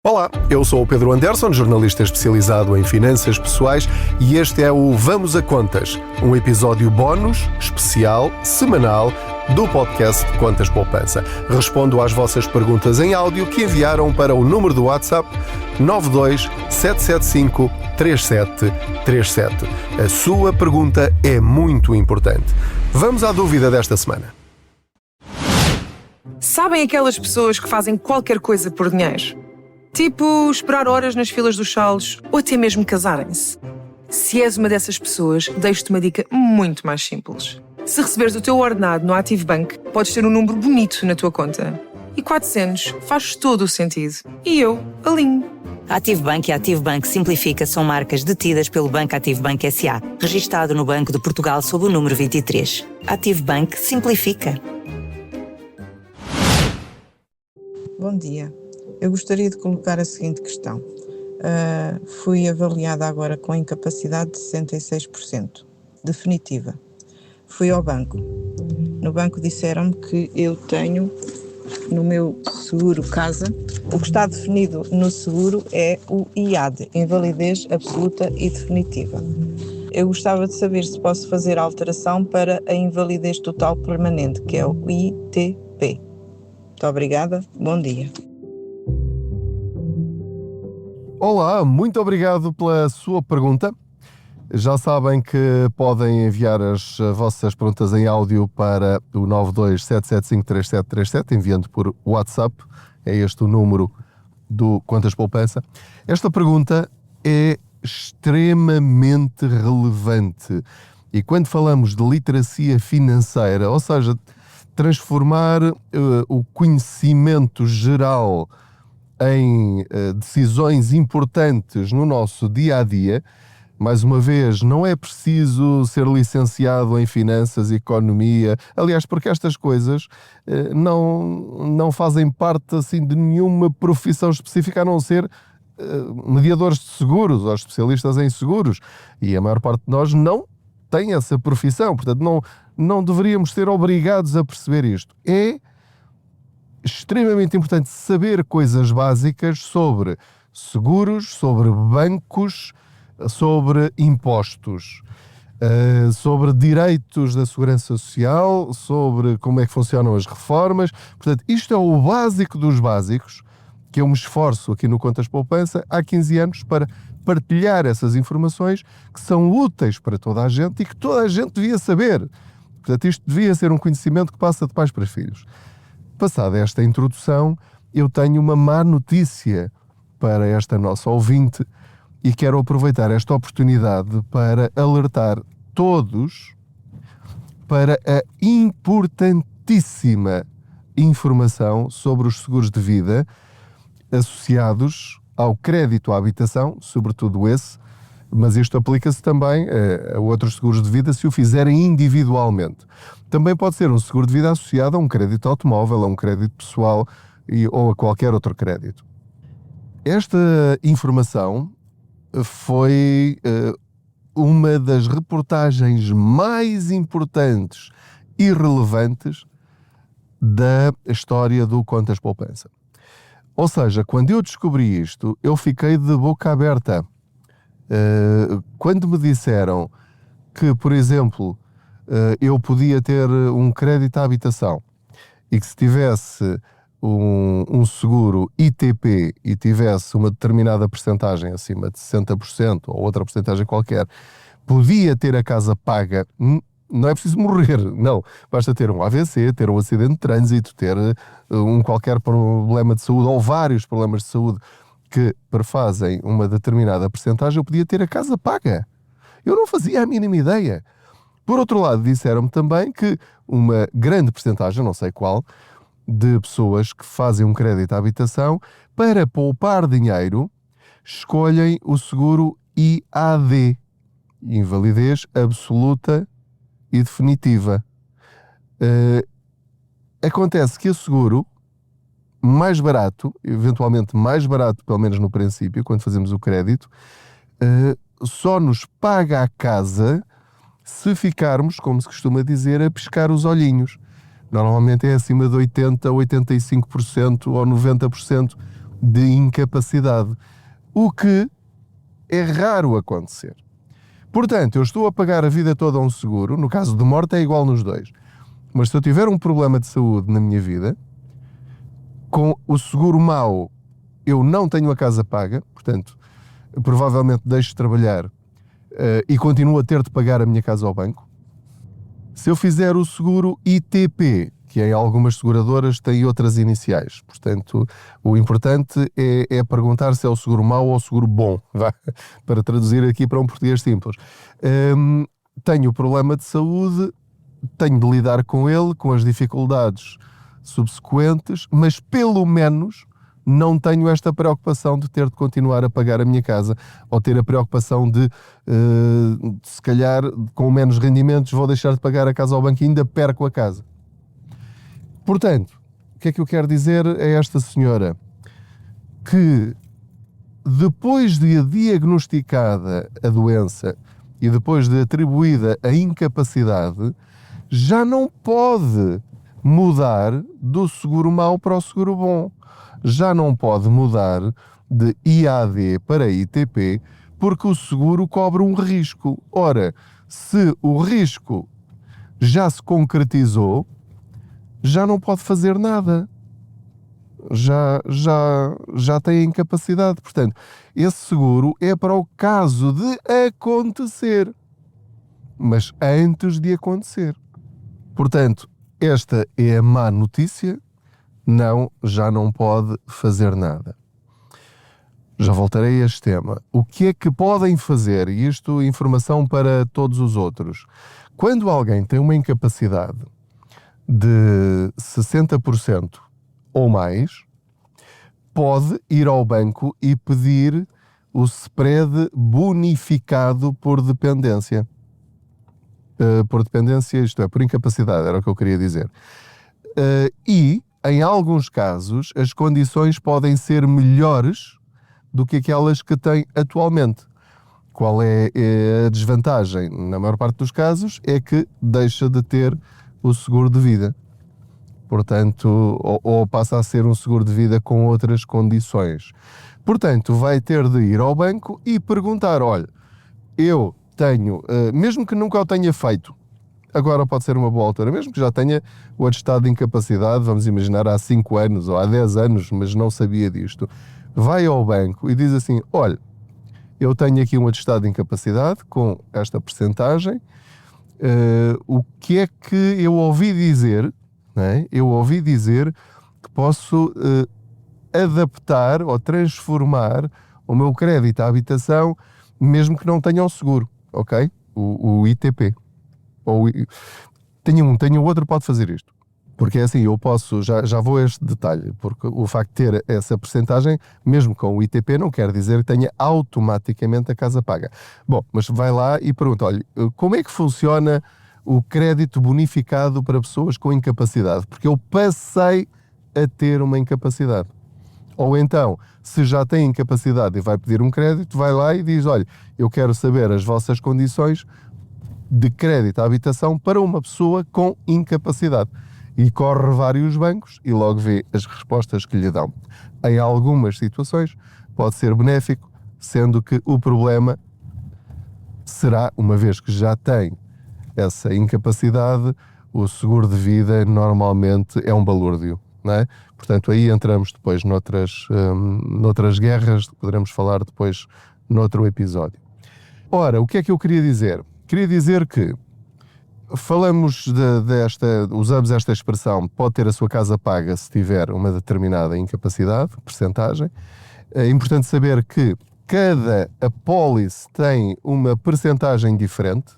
Olá, eu sou o Pedro Anderson, jornalista especializado em finanças pessoais, e este é o Vamos a Contas, um episódio bónus, especial, semanal, do podcast Contas Poupança. Respondo às vossas perguntas em áudio que enviaram para o número do WhatsApp 92 775 3737. A sua pergunta é muito importante. Vamos à dúvida desta semana. Sabem aquelas pessoas que fazem qualquer coisa por dinheiro? Tipo, esperar horas nas filas dos salos ou até mesmo casarem-se. Se és uma dessas pessoas, deixo-te uma dica muito mais simples. Se receberes o teu ordenado no ActiveBank, podes ter um número bonito na tua conta. E 400 faz todo o sentido. E eu alinho. A ActiveBank e a ActiveBank Simplifica são marcas detidas pelo Banco ActiveBank S.A., registado no Banco de Portugal sob o número 23. ActiveBank Simplifica. Bom dia. Eu gostaria de colocar a seguinte questão. Fui avaliada agora com incapacidade de 66%, definitiva. Fui ao banco. No banco disseram-me que eu tenho, no meu seguro casa, o que está definido no seguro é o IAD, invalidez absoluta e definitiva. Eu gostava de saber se posso fazer a alteração para a invalidez total permanente, que é o ITP. Muito obrigada, bom dia. Olá, muito obrigado pela sua pergunta. Já sabem que podem enviar as vossas perguntas em áudio para o 92 775 3737, enviando por WhatsApp. É este o número do Contas Poupança. Esta pergunta é extremamente relevante. E quando falamos de literacia financeira, ou seja, transformar o conhecimento geral em decisões importantes no nosso dia-a-dia, mais uma vez, não é preciso ser licenciado em finanças e economia, aliás, porque estas coisas não fazem parte assim, de nenhuma profissão específica, a não ser mediadores de seguros ou especialistas em seguros, e a maior parte de nós não tem essa profissão, portanto não deveríamos ser obrigados a perceber isto. É extremamente importante saber coisas básicas sobre seguros, sobre bancos, sobre impostos, sobre direitos da segurança social, sobre como é que funcionam as reformas. Portanto, isto é o básico dos básicos, que eu me esforço aqui no Contas Poupança há 15 anos para partilhar essas informações que são úteis para toda a gente e que toda a gente devia saber. Portanto, isto devia ser um conhecimento que passa de pais para filhos. Passada esta introdução, eu tenho uma má notícia para esta nossa ouvinte e quero aproveitar esta oportunidade para alertar todos para a importantíssima informação sobre os seguros de vida associados ao crédito à habitação, sobretudo esse, mas isto aplica-se também a outros seguros de vida se o fizerem individualmente. Também pode ser um seguro de vida associado a um crédito automóvel, a um crédito pessoal ou a qualquer outro crédito. Esta informação foi uma das reportagens mais importantes e relevantes da história do Contas Poupança. Ou seja, quando eu descobri isto, eu fiquei de boca aberta. Quando me disseram que, por exemplo, eu podia ter um crédito à habitação e que se tivesse um seguro ITP e tivesse uma determinada percentagem acima de 60% ou outra percentagem qualquer, podia ter a casa paga. Não é preciso morrer, não. Basta ter um AVC, ter um acidente de trânsito, ter qualquer problema de saúde ou vários problemas de saúde que prefazem uma determinada percentagem, eu podia ter a casa paga. Eu não fazia a mínima ideia. Por outro lado, disseram-me também que uma grande percentagem, não sei qual, de pessoas que fazem um crédito à habitação, para poupar dinheiro, escolhem o seguro IAD, invalidez absoluta e definitiva. Acontece que o seguro mais barato, eventualmente mais barato, pelo menos no princípio, quando fazemos o crédito, só nos paga a casa se ficarmos, como se costuma dizer, a pescar os olhinhos. Normalmente é acima de 80%, 85% ou 90% de incapacidade, o que é raro acontecer. Portanto, eu estou a pagar a vida toda a um seguro, no caso de morte é igual nos dois, mas se eu tiver um problema de saúde na minha vida, com o seguro mau eu não tenho a casa paga, portanto, provavelmente deixo de trabalhar e continuo a ter de pagar a minha casa ao banco. Se eu fizer o seguro ITP, que em algumas seguradoras tem outras iniciais, portanto, o importante é perguntar se é o seguro mau ou o seguro bom, para traduzir aqui para um português simples. Tenho problema de saúde, tenho de lidar com ele, com as dificuldades subsequentes, mas pelo menos não tenho esta preocupação de ter de continuar a pagar a minha casa, ou ter a preocupação de, se calhar, com menos rendimentos, vou deixar de pagar a casa ao banco e ainda perco a casa. Portanto, o que é que eu quero dizer a esta senhora? Que depois de diagnosticada a doença e depois de atribuída a incapacidade, já não pode mudar do seguro mau para o seguro bom. Já não pode mudar de IAD para ITP porque o seguro cobre um risco. Ora, se o risco já se concretizou, já não pode fazer nada. Já tem incapacidade. Portanto, esse seguro é para o caso de acontecer, mas antes de acontecer. Portanto, esta é a má notícia. Não, já não pode fazer nada. Já voltarei a este tema. O que é que podem fazer? E isto, informação para todos os outros. Quando alguém tem uma incapacidade de 60% ou mais, pode ir ao banco e pedir o spread bonificado por dependência. Por dependência, isto é, por incapacidade, era o que eu queria dizer. E, em alguns casos, as condições podem ser melhores do que aquelas que tem atualmente. Qual é a desvantagem? Na maior parte dos casos, é que deixa de ter o seguro de vida. Portanto, ou passa a ser um seguro de vida com outras condições. Portanto, vai ter de ir ao banco e perguntar, olha, eu tenho, mesmo que nunca o tenha feito, agora pode ser uma boa altura, mesmo que já tenha o atestado de incapacidade, vamos imaginar há 5 anos ou há 10 anos, mas não sabia disto, vai ao banco e diz assim, olha, eu tenho aqui um atestado de incapacidade com esta percentagem, o que é que eu ouvi dizer, não é? Eu ouvi dizer que posso adaptar ou transformar o meu crédito à habitação mesmo que não tenha o seguro, ok? O ITP. Tenho outro pode fazer isto. Porque é assim, eu posso, já vou a este detalhe, porque o facto de ter essa percentagem, mesmo com o ITP, não quer dizer que tenha automaticamente a casa paga. Bom, mas vai lá e pergunta, olha, como é que funciona o crédito bonificado para pessoas com incapacidade? Porque eu passei a ter uma incapacidade. Ou então, se já tem incapacidade e vai pedir um crédito, vai lá e diz, olha, eu quero saber as vossas condições de crédito à habitação para uma pessoa com incapacidade. E corre vários bancos e logo vê as respostas que lhe dão. Em algumas situações pode ser benéfico, sendo que o problema será, uma vez que já tem essa incapacidade, o seguro de vida normalmente é um balúrdio, não é? Portanto, aí entramos depois noutras guerras, poderemos falar depois noutro episódio. Ora, o que é que eu queria dizer? Queria dizer que usamos esta expressão, pode ter a sua casa paga se tiver uma determinada incapacidade, percentagem. É importante saber que cada apólice tem uma percentagem diferente.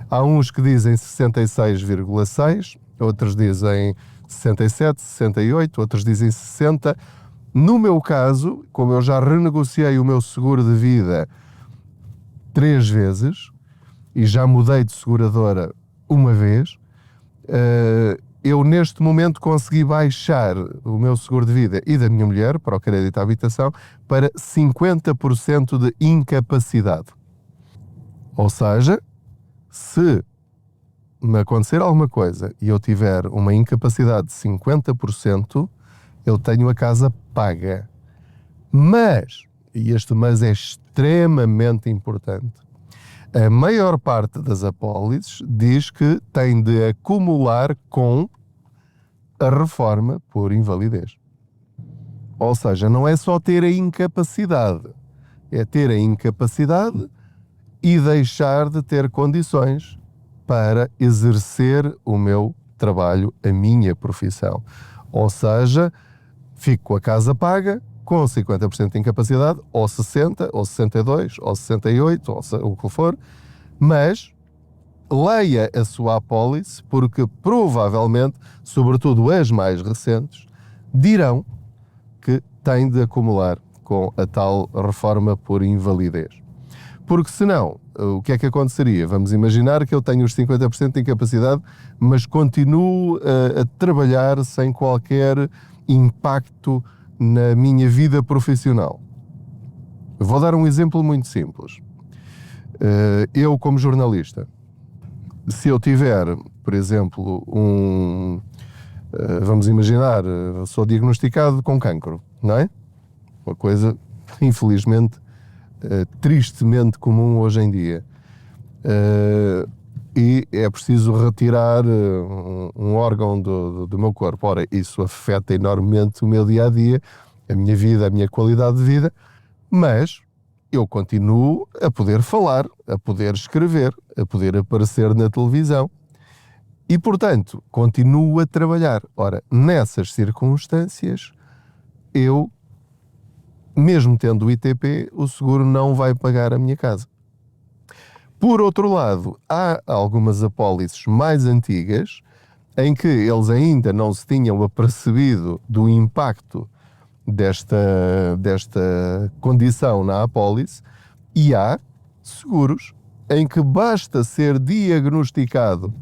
Há uns que dizem 66,6, outros dizem 67, 68, outros dizem 60. No meu caso, como eu já renegociei o meu seguro de vida 3 vezes e já mudei de seguradora uma vez, eu neste momento consegui baixar o meu seguro de vida e da minha mulher para o crédito à habitação para 50% de incapacidade. Ou seja, se me acontecer alguma coisa e eu tiver uma incapacidade de 50%, eu tenho a casa paga. Mas, e este mas é extremamente importante, a maior parte das apólices diz que tem de acumular com a reforma por invalidez. Ou seja, não é só ter a incapacidade, é ter a incapacidade e deixar de ter condições para exercer o meu trabalho, a minha profissão. Ou seja, fico com a casa paga, com 50% de incapacidade, ou 60%, ou 62%, ou 68%, ou o que for, mas leia a sua apólice, porque provavelmente, sobretudo as mais recentes, dirão que tem de acumular com a tal reforma por invalidez. Porque senão, o que é que aconteceria? Vamos imaginar que eu tenho os 50% de incapacidade, mas continuo a trabalhar sem qualquer impacto na minha vida profissional. Vou dar um exemplo muito simples. Eu, como jornalista, se eu tiver, por exemplo, vamos imaginar, sou diagnosticado com cancro, não é? Uma coisa, infelizmente, tristemente comum hoje em dia. E é preciso retirar um órgão do meu corpo. Ora, isso afeta enormemente o meu dia-a-dia, a minha vida, a minha qualidade de vida, mas eu continuo a poder falar, a poder escrever, a poder aparecer na televisão e, portanto, continuo a trabalhar. Ora, nessas circunstâncias, eu, mesmo tendo o ITP, o seguro não vai pagar a minha casa. Por outro lado, há algumas apólices mais antigas em que eles ainda não se tinham apercebido do impacto desta condição na apólice, e há seguros em que basta ser diagnosticado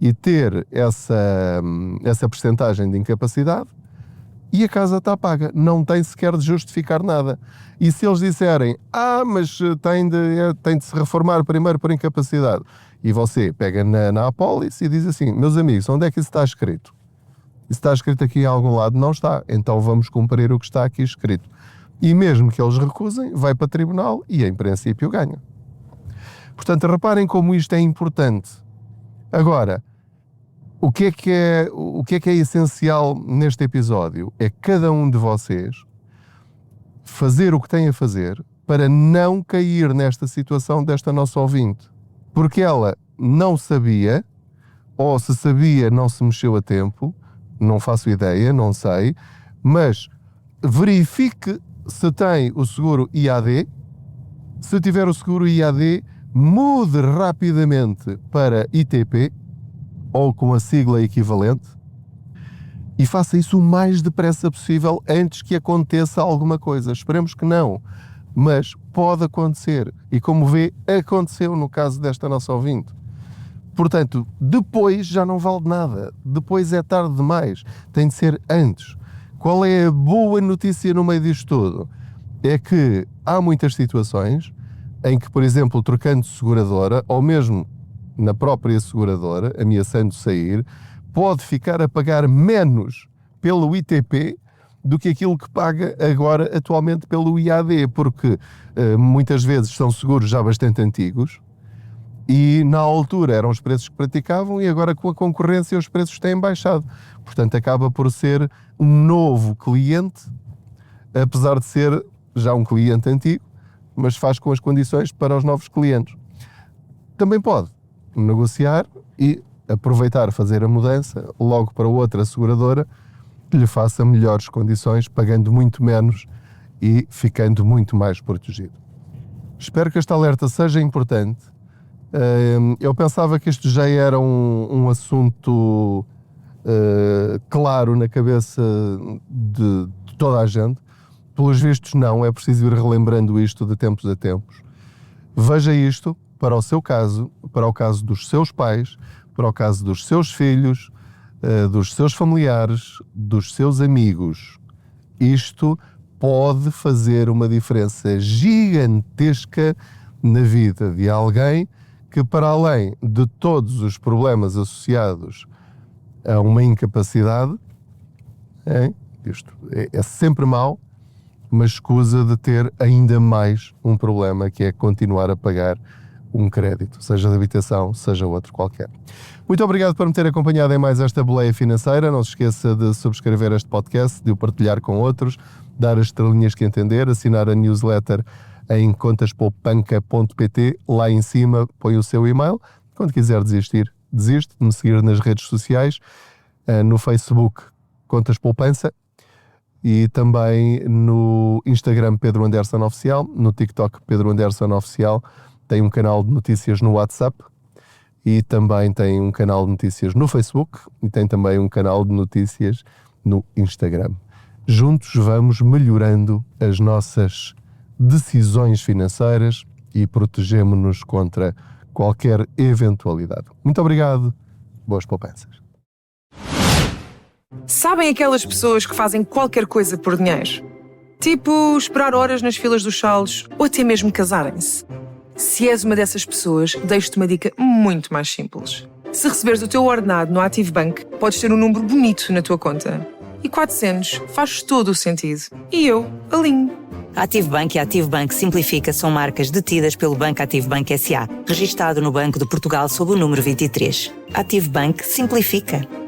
e ter essa percentagem de incapacidade e a casa está paga, não tem sequer de justificar nada. E se eles disserem, mas tem de se reformar primeiro por incapacidade, e você pega na apólice e diz assim, meus amigos, onde é que isso está escrito? Isso está escrito aqui em algum lado? Não está, então vamos cumprir o que está aqui escrito. E mesmo que eles recusem, vai para tribunal e em princípio ganha. Portanto, reparem como isto é importante. Agora, o que é que é essencial neste episódio? É cada um de vocês fazer o que tem a fazer para não cair nesta situação desta nossa ouvinte. Porque ela não sabia, ou se sabia não se mexeu a tempo, não faço ideia, não sei, mas verifique se tem o seguro IAD. Se tiver o seguro IAD, mude rapidamente para ITP, ou com a sigla equivalente, e faça isso o mais depressa possível antes que aconteça alguma coisa. Esperemos que não, mas pode acontecer. E como vê, aconteceu no caso desta nossa ouvinte. Portanto, depois já não vale nada. Depois é tarde demais. Tem de ser antes. Qual é a boa notícia no meio disto tudo? É que há muitas situações em que, por exemplo, trocando de seguradora, ou mesmo na própria seguradora, ameaçando sair, pode ficar a pagar menos pelo ITP do que aquilo que paga agora atualmente pelo IAD, porque muitas vezes são seguros já bastante antigos e na altura eram os preços que praticavam e agora com a concorrência os preços têm baixado. Portanto, acaba por ser um novo cliente, apesar de ser já um cliente antigo, mas faz com as condições para os novos clientes. Também pode negociar e aproveitar, fazer a mudança logo para outra seguradora que lhe faça melhores condições, pagando muito menos e ficando muito mais protegido. Espero que este alerta seja importante. Eu pensava que isto já era um assunto claro na cabeça de toda a gente. Pelos vistos não, é preciso ir relembrando isto de tempos a tempos. Veja isto para o seu caso, para o caso dos seus pais, para o caso dos seus filhos, dos seus familiares, dos seus amigos. Isto pode fazer uma diferença gigantesca na vida de alguém que, para além de todos os problemas associados a uma incapacidade, isto é sempre mau, mas escusa de ter ainda mais um problema, que é continuar a pagar um crédito, seja de habitação, seja outro qualquer. Muito obrigado por me ter acompanhado em mais esta boleia financeira. Não se esqueça de subscrever este podcast, de o partilhar com outros, dar as estrelinhas que entender, assinar a newsletter em contaspoupanca.pt. Lá em cima põe o seu e-mail. Quando quiser desistir, desiste de me seguir nas redes sociais, no Facebook Contas Poupança e também no Instagram Pedro Anderson Oficial, no TikTok Pedro Anderson Oficial. Tem um canal de notícias no WhatsApp e também tem um canal de notícias no Facebook e tem também um canal de notícias no Instagram. Juntos vamos melhorando as nossas decisões financeiras e protegemos-nos contra qualquer eventualidade. Muito obrigado. Boas poupanças. Sabem aquelas pessoas que fazem qualquer coisa por dinheiro? Tipo esperar horas nas filas dos salos ou até mesmo casarem-se. Se és uma dessas pessoas, deixo-te uma dica muito mais simples. Se receberes o teu ordenado no ActiveBank, podes ter um número bonito na tua conta. E 400 faz todo o sentido. E eu alinho. ActiveBank e ActiveBank Simplifica são marcas detidas pelo Banco ActiveBank S.A., registado no Banco de Portugal sob o número 23. ActiveBank Simplifica.